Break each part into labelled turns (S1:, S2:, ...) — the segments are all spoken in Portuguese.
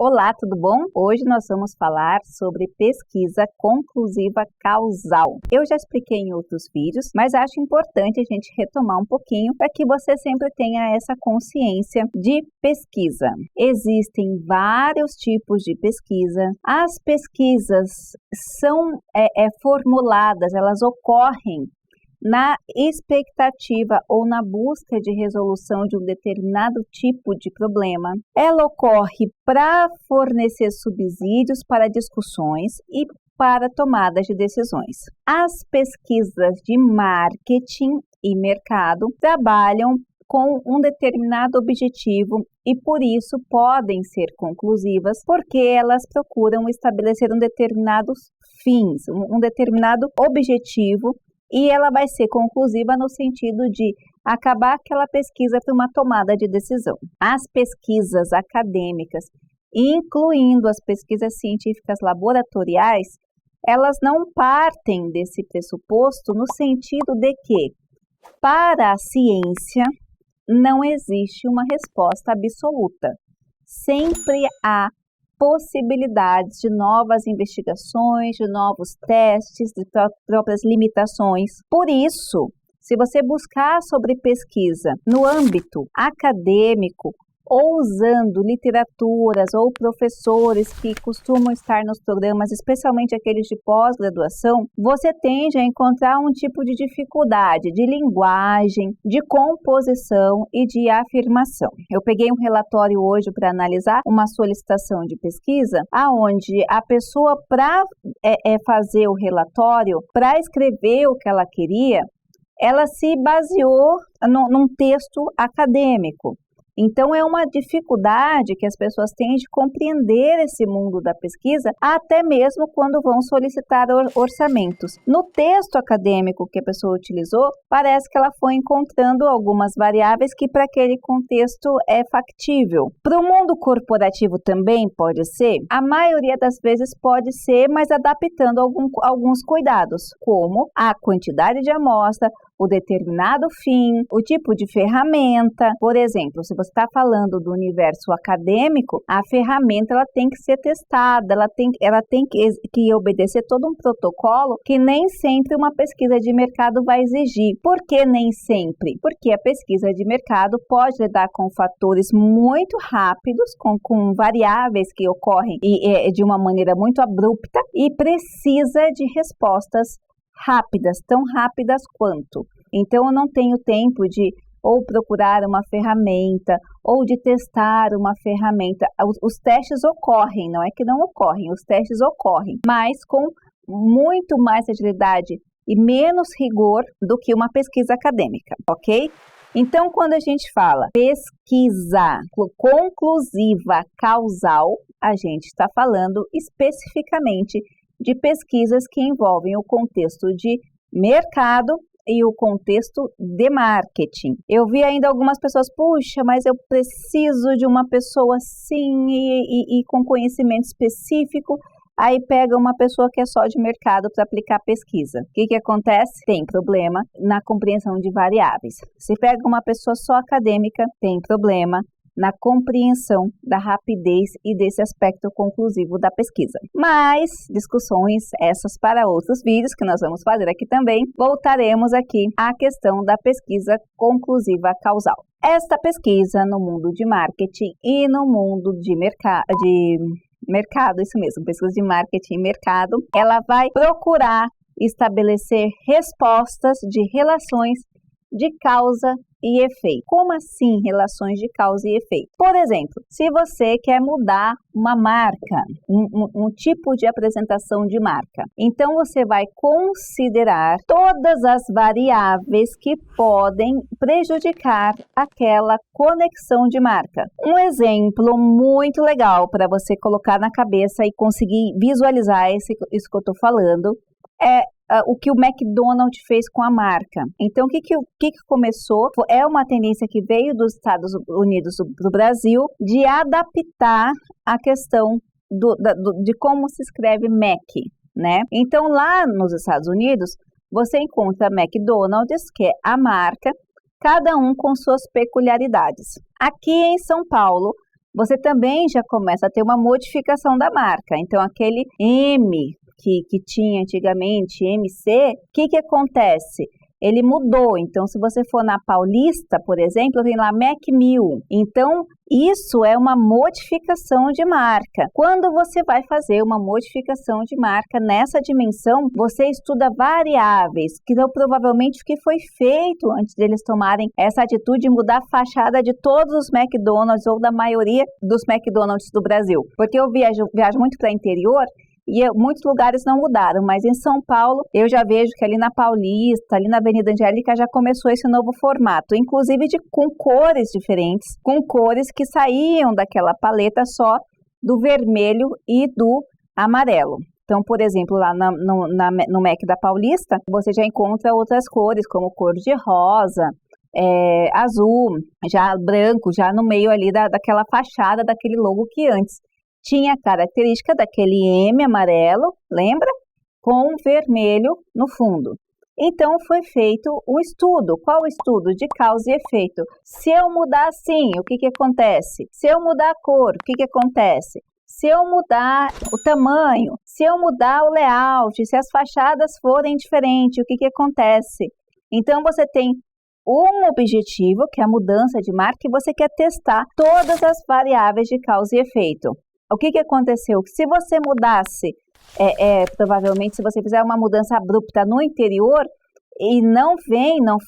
S1: Olá, tudo bom? Hoje nós vamos falar sobre pesquisa conclusiva causal. Eu já expliquei em outros vídeos, mas acho importante a gente retomar um pouquinho para que você sempre tenha essa consciência de pesquisa. Existem vários tipos de pesquisa. As pesquisas são formuladas, elas ocorrem na expectativa ou na busca de resolução de um determinado tipo de problema. Ela ocorre para fornecer subsídios para discussões e para tomadas de decisões. As pesquisas de marketing e mercado trabalham com um determinado objetivo e por isso podem ser conclusivas, porque elas procuram estabelecer um determinado fins, um determinado objetivo. E ela vai ser conclusiva no sentido de acabar aquela pesquisa para uma tomada de decisão. As pesquisas acadêmicas, incluindo as pesquisas científicas laboratoriais, elas não partem desse pressuposto no sentido de que, para a ciência, não existe uma resposta absoluta. Sempre há possibilidades de novas investigações, de novos testes, de próprias limitações. Por isso, se você buscar sobre pesquisa no âmbito acadêmico, ou usando literaturas ou professores que costumam estar nos programas, especialmente aqueles de pós-graduação, você tende a encontrar um tipo de dificuldade de linguagem, de composição e de afirmação. Eu peguei um relatório hoje para analisar uma solicitação de pesquisa, aonde a pessoa, para fazer o relatório, para escrever o que ela queria, ela se baseou num texto acadêmico. Então, é uma dificuldade que as pessoas têm de compreender esse mundo da pesquisa, até mesmo quando vão solicitar orçamentos. No texto acadêmico que a pessoa utilizou, parece que ela foi encontrando algumas variáveis que para aquele contexto é factível. Para o mundo corporativo também pode ser, a maioria das vezes pode ser, mas adaptando alguns cuidados, como a quantidade de amostra, o determinado fim, o tipo de ferramenta. Por exemplo, se você está falando do universo acadêmico, a ferramenta ela tem que ser testada, ela tem que obedecer todo um protocolo que nem sempre uma pesquisa de mercado vai exigir. Por que nem sempre? Porque a pesquisa de mercado pode lidar com fatores muito rápidos, com variáveis que ocorrem de uma maneira muito abrupta e precisa de respostas rápidas, tão rápidas quanto. Então, eu não tenho tempo de ou procurar uma ferramenta ou de testar uma ferramenta. Os testes ocorrem, não é que não ocorrem, os testes ocorrem, mas com muito mais agilidade e menos rigor do que uma pesquisa acadêmica, ok? Então, quando a gente fala pesquisa conclusiva causal, a gente está falando especificamente de pesquisas que envolvem o contexto de mercado e o contexto de marketing. Eu vi ainda algumas pessoas, puxa, mas eu preciso de uma pessoa assim e com conhecimento específico. Aí pega uma pessoa que é só de mercado para aplicar pesquisa. O que acontece? Tem problema na compreensão de variáveis. Se pega uma pessoa só acadêmica, tem problema na compreensão da rapidez e desse aspecto conclusivo da pesquisa. Mas discussões essas para outros vídeos que nós vamos fazer aqui também. Voltaremos aqui à questão da pesquisa conclusiva causal. Esta pesquisa no mundo de marketing e no mundo de mercado, isso mesmo, pesquisa de marketing e mercado, ela vai procurar estabelecer respostas de relações de causa e efeito. Como assim relações de causa e efeito? Por exemplo, se você quer mudar uma marca, um tipo de apresentação de marca, então você vai considerar todas as variáveis que podem prejudicar aquela conexão de marca. Um exemplo muito legal para você colocar na cabeça e conseguir visualizar isso que eu estou falando é o que o McDonald's fez com a marca. Então, o que começou? É uma tendência que veio dos Estados Unidos do Brasil de adaptar a questão de como se escreve Mac, né? Então, lá nos Estados Unidos, você encontra McDonald's, que é a marca, cada um com suas peculiaridades. Aqui em São Paulo, você também já começa a ter uma modificação da marca. Então, aquele M que tinha antigamente, MC, o que acontece? Ele mudou. Então, se você for na Paulista, por exemplo, tem lá Mac 1000. Então, isso é uma modificação de marca. Quando você vai fazer uma modificação de marca nessa dimensão, você estuda variáveis, que são provavelmente o que foi feito antes deles tomarem essa atitude de mudar a fachada de todos os McDonald's ou da maioria dos McDonald's do Brasil. Porque eu viajo muito para o interior, e muitos lugares não mudaram, mas em São Paulo eu já vejo que ali na Paulista, ali na Avenida Angélica já começou esse novo formato, inclusive com cores diferentes, com cores que saíam daquela paleta só do vermelho e do amarelo. Então, por exemplo, lá no Mac da Paulista, você já encontra outras cores, como cor de rosa, azul, já branco, já no meio ali daquela fachada, daquele logo que antes tinha a característica daquele M amarelo, lembra? Com vermelho no fundo. Então, foi feito um estudo. Qual o estudo? De causa e efeito. Se eu mudar assim, o que acontece? Se eu mudar a cor, o que acontece? Se eu mudar o tamanho, se eu mudar o layout, se as fachadas forem diferentes, o que acontece? Então, você tem um objetivo, que é a mudança de marca, e você quer testar todas as variáveis de causa e efeito. O que aconteceu? Se você mudasse, provavelmente, se você fizer uma mudança abrupta no interior e não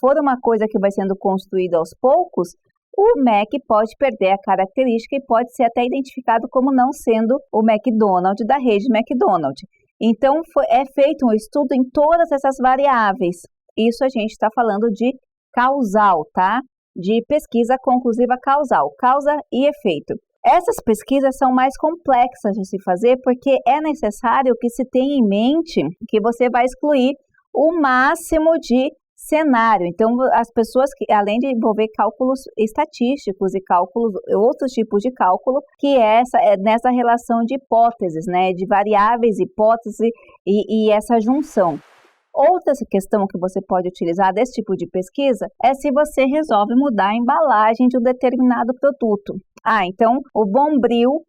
S1: for uma coisa que vai sendo construída aos poucos, o Mac pode perder a característica e pode ser até identificado como não sendo o McDonald's da rede McDonald's. Então, é feito um estudo em todas essas variáveis. Isso a gente está falando de causal, tá? De pesquisa conclusiva causal, causa e efeito. Essas pesquisas são mais complexas de se fazer porque é necessário que se tenha em mente que você vai excluir o máximo de cenário. Então, as pessoas que, além de envolver cálculos estatísticos e outros tipos de cálculo, que é nessa relação de hipóteses, né, de variáveis, hipótese e essa junção. Outra questão que você pode utilizar desse tipo de pesquisa é se você resolve mudar a embalagem de um determinado produto. Então o Bombril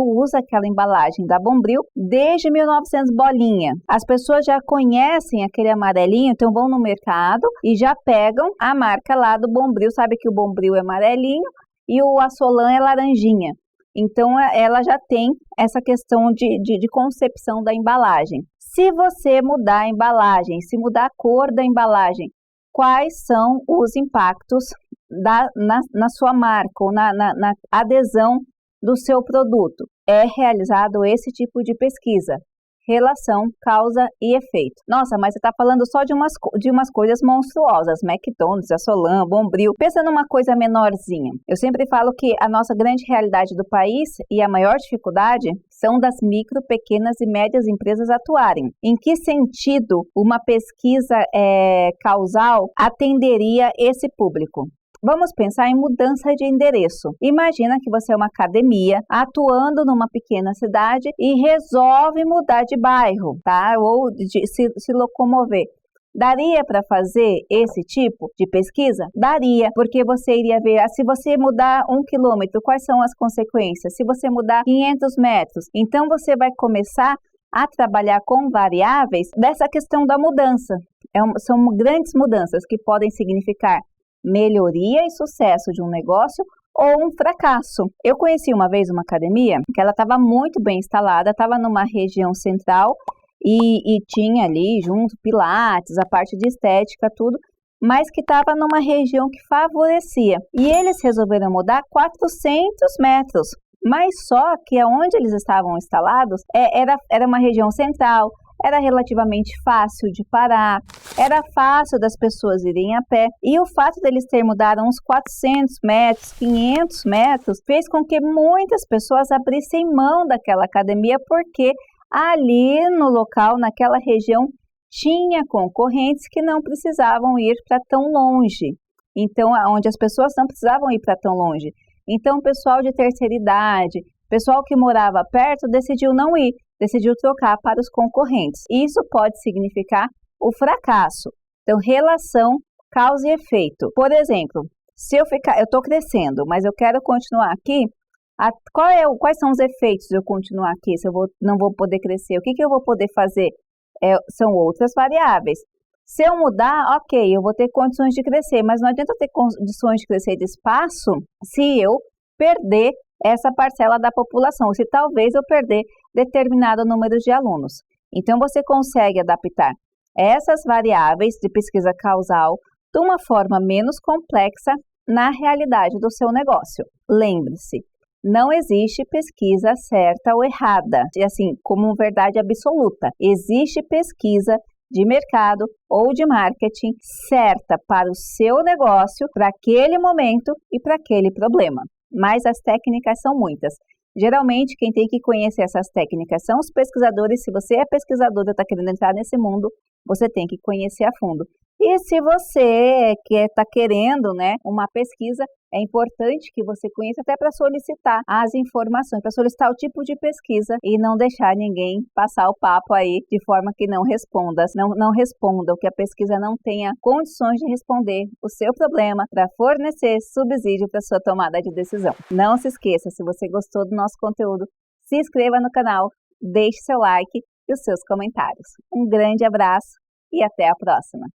S1: usa aquela embalagem da Bombril desde 1900 bolinha. As pessoas já conhecem aquele amarelinho, então vão no mercado e já pegam a marca lá do Bombril. Sabe que o Bombril é amarelinho e o Assolan é laranjinha. Então ela já tem essa questão de concepção da embalagem. Se você mudar a embalagem, se mudar a cor da embalagem, quais são os impactos na sua marca ou na adesão do seu produto? É realizado esse tipo de pesquisa. Relação, causa e efeito. Nossa, mas você está falando só de umas coisas monstruosas. McDonald's, Assolan, Bombril. Pensa numa coisa menorzinha. Eu sempre falo que a nossa grande realidade do país e a maior dificuldade são das micro, pequenas e médias empresas atuarem. Em que sentido uma pesquisa causal atenderia esse público? Vamos pensar em mudança de endereço. Imagina que você é uma academia atuando numa pequena cidade e resolve mudar de bairro, tá? Ou de se locomover. Daria para fazer esse tipo de pesquisa? Daria, porque você iria ver, se você mudar 1 quilômetro, quais são as consequências? Se você mudar 500 metros, então você vai começar a trabalhar com variáveis dessa questão da mudança. São grandes mudanças que podem significar melhoria e sucesso de um negócio ou um fracasso. Eu conheci uma vez uma academia que ela estava muito bem instalada, estava numa região central e tinha ali junto pilates, a parte de estética, tudo, mas que estava numa região que favorecia. E eles resolveram mudar 400 metros, mas só que onde eles estavam instalados era uma região central, era relativamente fácil de parar, era fácil das pessoas irem a pé. E o fato deles ter mudado uns 400 metros, 500 metros, fez com que muitas pessoas abrissem mão daquela academia, porque ali no local, naquela região, tinha concorrentes que não precisavam ir para tão longe. Então, onde as pessoas não precisavam ir para tão longe. Então, o pessoal de terceira idade, pessoal que morava perto, decidiu não ir. Decidiu trocar para os concorrentes. Isso pode significar o fracasso. Então, relação, causa e efeito. Por exemplo, se eu estou crescendo, mas eu quero continuar aqui Quais são os efeitos de eu continuar aqui, se eu não vou poder crescer? O que eu vou poder fazer? São outras variáveis. Se eu mudar, ok, eu vou ter condições de crescer, mas não adianta eu ter condições de crescer de espaço se eu perder essa parcela da população, se talvez eu perder determinado número de alunos. Então, você consegue adaptar essas variáveis de pesquisa causal de uma forma menos complexa na realidade do seu negócio. Lembre-se, não existe pesquisa certa ou errada, assim, como verdade absoluta. Existe pesquisa de mercado ou de marketing certa para o seu negócio, para aquele momento e para aquele problema. Mas as técnicas são muitas. Geralmente, quem tem que conhecer essas técnicas são os pesquisadores. Se você é pesquisador e está querendo entrar nesse mundo, você tem que conhecer a fundo. E se você está querendo, uma pesquisa, é importante que você conheça até para solicitar as informações, para solicitar o tipo de pesquisa e não deixar ninguém passar o papo aí de forma que não responda, ou que a pesquisa não tenha condições de responder o seu problema para fornecer subsídio para sua tomada de decisão. Não se esqueça, se você gostou do nosso conteúdo, se inscreva no canal, deixe seu like e os seus comentários. Um grande abraço e até a próxima!